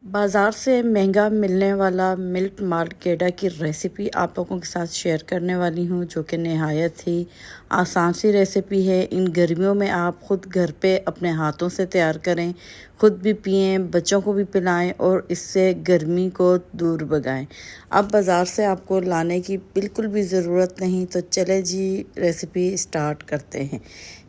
बाज़ार से महंगा मिलने वाला मिल्क मार्गेडा की रेसिपी आप लोगों के साथ शेयर करने वाली हूँ, जो कि नहायत ही आसान सी रेसिपी है। इन गर्मियों में आप ख़ुद घर पे अपने हाथों से तैयार करें, ख़ुद भी पिएँ, बच्चों को भी पिलाएं और इससे गर्मी को दूर भगाएं। अब बाज़ार से आपको लाने की बिल्कुल भी ज़रूरत नहीं। तो चले जी रेसिपी स्टार्ट करते हैं।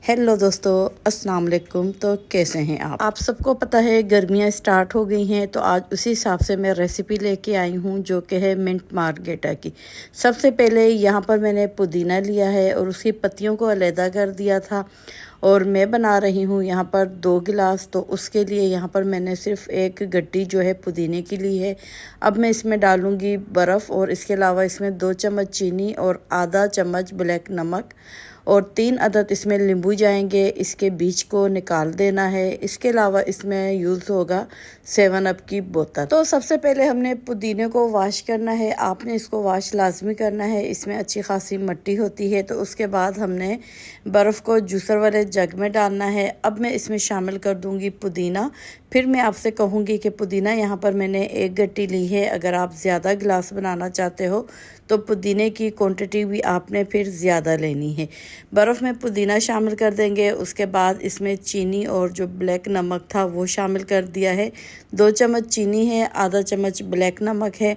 हेलो दोस्तों, अस्सलाम वालेकुम। तो कैसे हैं आप सबको पता है गर्मियां स्टार्ट हो गई हैं, तो आज उसी हिसाब से मैं रेसिपी लेके आई हूं, जो कि है मिंट मार्गेटा की। सबसे पहले यहाँ पर मैंने पुदीना लिया है और उसकी पत्तियों को अलहदा कर दिया था और मैं बना रही हूँ यहाँ पर 2 गिलास। तो उसके लिए यहाँ पर मैंने सिर्फ एक गड्डी जो है पुदीने की ली है। अब मैं इसमें डालूँगी बर्फ़ और इसके अलावा इसमें 2 चम्मच चीनी और आधा चम्मच ब्लैक नमक और 3 अदद इसमें नींबू जाएंगे। इसके बीज को निकाल देना है। इसके अलावा इसमें यूज़ होगा 7 अप की बोतल। तो सबसे पहले हमने पुदीने को वॉश करना है। आपने इसको वॉश लाजमी करना है, इसमें अच्छी खासी मिट्टी होती है। तो उसके बाद हमने बर्फ़ को जूसर वाले जग में डालना है। अब मैं इसमें शामिल कर दूंगी पुदीना। फिर मैं आपसे कहूँगी कि पुदीना यहाँ पर मैंने 1 गट्टी ली है। अगर आप ज़्यादा गिलास बनाना चाहते हो तो पुदीने की क्वांटिटी भी आपने फिर ज़्यादा लेनी है। बर्फ़ में पुदीना शामिल कर देंगे। उसके बाद इसमें चीनी और जो ब्लैक नमक था वो शामिल कर दिया है। 2 चम्मच चीनी है, आधा चम्मच ब्लैक नमक है,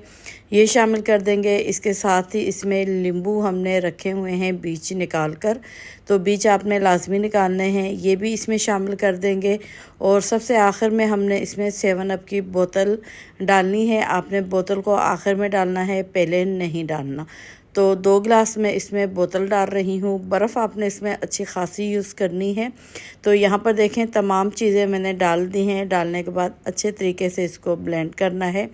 ये शामिल कर देंगे। इसके साथ ही इसमें नींबू हमने रखे हुए हैं बीज निकाल कर, तो बीज आपने लाजमी निकालने हैं, ये भी इसमें शामिल कर देंगे। और सबसे आखिर में हमने इसमें 7 अप की बोतल डालनी है। आपने बोतल को आखिर में डालना है, पहले नहीं डालना। तो 2 गिलास में इसमें बोतल डाल रही हूँ। बर्फ़ आपने इसमें अच्छी खासी यूज़ करनी है। तो यहाँ पर देखें तमाम चीज़ें मैंने डाल दी हैं। डालने के बाद अच्छे तरीके से इसको ब्लेंड करना है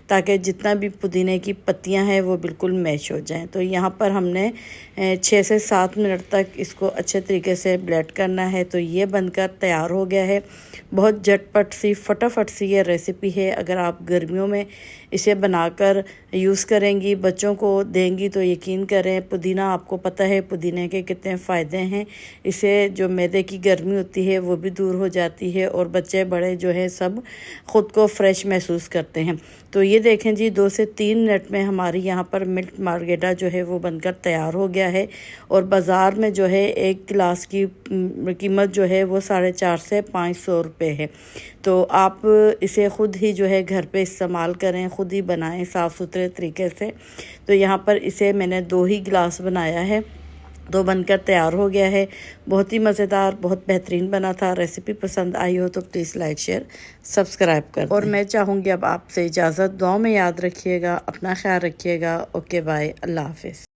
ताकि जितना भी पुदीने की पत्तियाँ हैं वो बिल्कुल मैश हो जाएं। तो यहाँ पर हमने 6 से 7 मिनट तक इसको अच्छे तरीके से ब्लेंड करना है। तो ये बनकर तैयार हो गया है। बहुत झटपट सी फटाफट सी ये रेसिपी है। अगर आप गर्मियों में इसे बनाकर यूज़ करेंगी, बच्चों को देंगी, तो यकीन करें पुदीना, आपको पता है पुदीने के कितने फ़ायदे हैं। इससे जो मैदे की गर्मी होती है वो भी दूर हो जाती है और बच्चे बड़े जो है सब ख़ुद को फ्रेश महसूस करते हैं। तो ये देखें जी, 2 से 3 मिनट में हमारी यहाँ पर मिल्क मार्गेडा जो है वो बनकर तैयार हो गया है। और बाज़ार में जो है 1 गिलास की कीमत जो है वो 450 से 500 रुपये है। तो आप इसे ख़ुद ही जो है घर पे इस्तेमाल करें, ख़ुद ही बनाएं साफ़ सुथरे तरीके से। तो यहाँ पर इसे मैंने 2 ही गिलास बनाया है, तो बनकर तैयार हो गया है। बहुत ही मज़ेदार, बहुत बेहतरीन बना था। रेसिपी पसंद आई हो तो प्लीज़ लाइक शेयर सब्सक्राइब कर दें। और मैं चाहूँगी अब आपसे इजाज़त। दुआ में याद रखिएगा, अपना ख्याल रखिएगा। ओके बाय, अल्लाह हाफ़िज़।